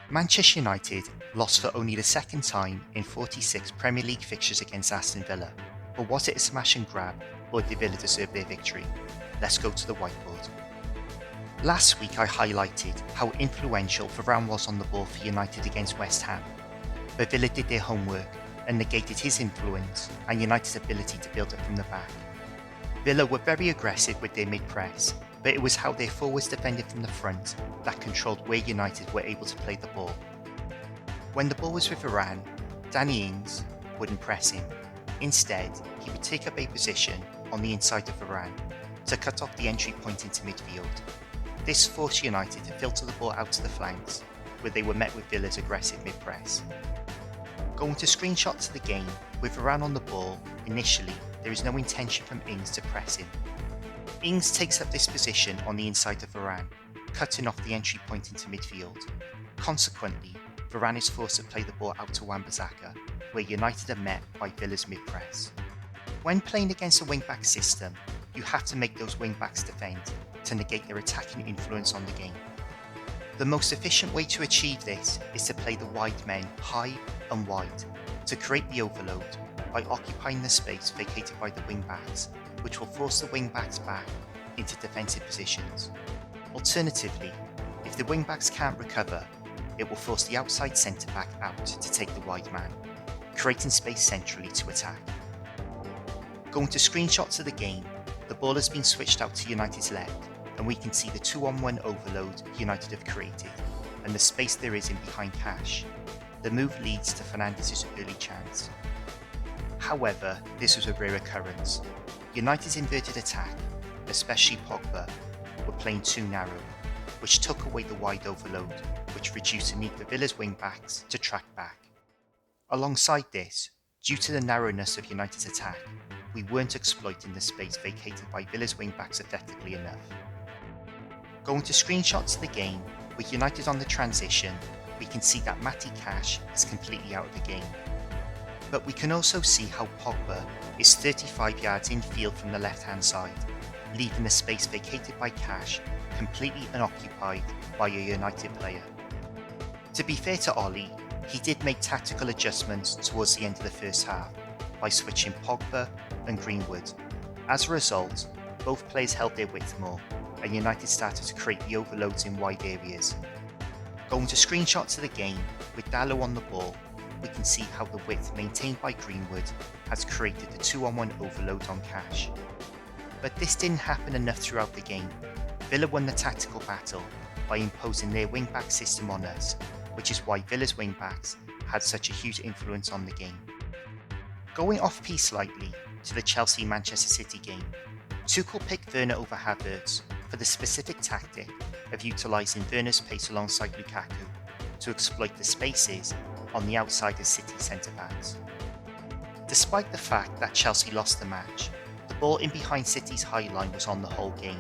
Manchester United lost for only the second time in 46 Premier League fixtures against Aston Villa, but was it a smash and grab, or did Villa deserve their victory? Let's go to the whiteboard. Last week I highlighted how influential Varane was on the ball for United against West Ham, but Villa did their homework and negated his influence and United's ability to build up from the back. Villa were very aggressive with their mid-press, but it was how their forwards defended from the front that controlled where United were able to play the ball. When the ball was with Varane, Danny Ings wouldn't press him. Instead, he would take up a position on the inside of Varane to cut off the entry point into midfield. This forced United to filter the ball out to the flanks, where they were met with Villa's aggressive mid-press. Going to screenshots of the game, with Varane on the ball, initially there is no intention from Ings to press him. Ings takes up this position on the inside of Varane, cutting off the entry point into midfield. Consequently, Varane is forced to play the ball out to Wan-Bissaka, where United are met by Villa's mid-press. When playing against a wing-back system, you have to make those wing-backs defend to negate their attacking influence on the game. The most efficient way to achieve this is to play the wide men high and wide to create the overload by occupying the space vacated by the wing-backs, which will force the wing-backs back into defensive positions. Alternatively, if the wing-backs can't recover, it will force the outside centre-back out to take the wide man, creating space centrally to attack. Going to screenshots of the game, the ball has been switched out to United's left, and we can see the 2-on-1 overload United have created, and the space there is in behind Cash. The move leads to Fernandes' early chance. However, this was a rare occurrence. United's inverted attack, especially Pogba, were playing too narrow, which took away the wide overload, which reduced the need for Villa's wing-backs to track back. Alongside this, due to the narrowness of United's attack, we weren't exploiting the space vacated by Villa's wing-backs effectively enough. Going to screenshots of the game, with United on the transition, we can see that Matty Cash is completely out of the game. But we can also see how Pogba is 35 yards infield from the left-hand side, leaving the space vacated by Cash completely unoccupied by a United player. To be fair to Ollie, he did make tactical adjustments towards the end of the first half by switching Pogba and Greenwood. As a result, both players held their width more, and United started to create the overloads in wide areas. Going to screenshots of the game, with Dalot on the ball, we can see how the width maintained by Greenwood has created the 2-on-1 overload on Cash. But this didn't happen enough throughout the game. Villa won the tactical battle by imposing their wing-back system on us, which is why Villa's wing-backs had such a huge influence on the game. Going off-piece slightly to the Chelsea-Manchester City game, Tuchel picked Werner over Havertz for the specific tactic of utilising Werner's pace alongside Lukaku to exploit the spaces on the outside of City centre-backs. Despite the fact that Chelsea lost the match, the ball in behind City's high line was on the whole game,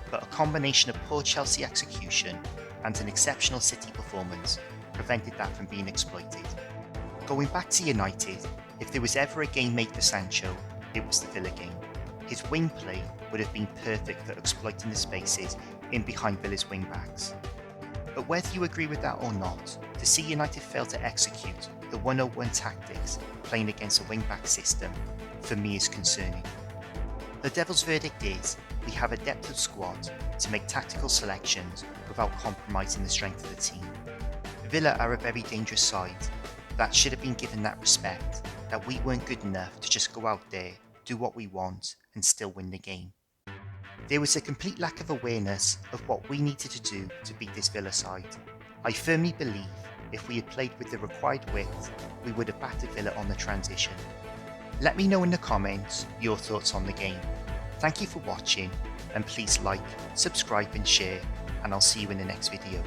but a combination of poor Chelsea execution and an exceptional City performance prevented that from being exploited. Going back to United, if there was ever a game made for Sancho, it was the Villa game. His wing play would have been perfect for exploiting the spaces in behind Villa's wing-backs. But whether you agree with that or not, to see United fail to execute the 101 tactics playing against a wing-back system, for me is concerning. The Devils' verdict is, we have a depth of squad to make tactical selections without compromising the strength of the team. Villa are a very dangerous side that should have been given that respect, that we weren't good enough to just go out there, do what we want, and still win the game. There was a complete lack of awareness of what we needed to do to beat this Villa side. I firmly believe if we had played with the required width, we would have battered Villa on the transition. Let me know in the comments your thoughts on the game. Thank you for watching, and please like, subscribe and share, and I'll see you in the next video.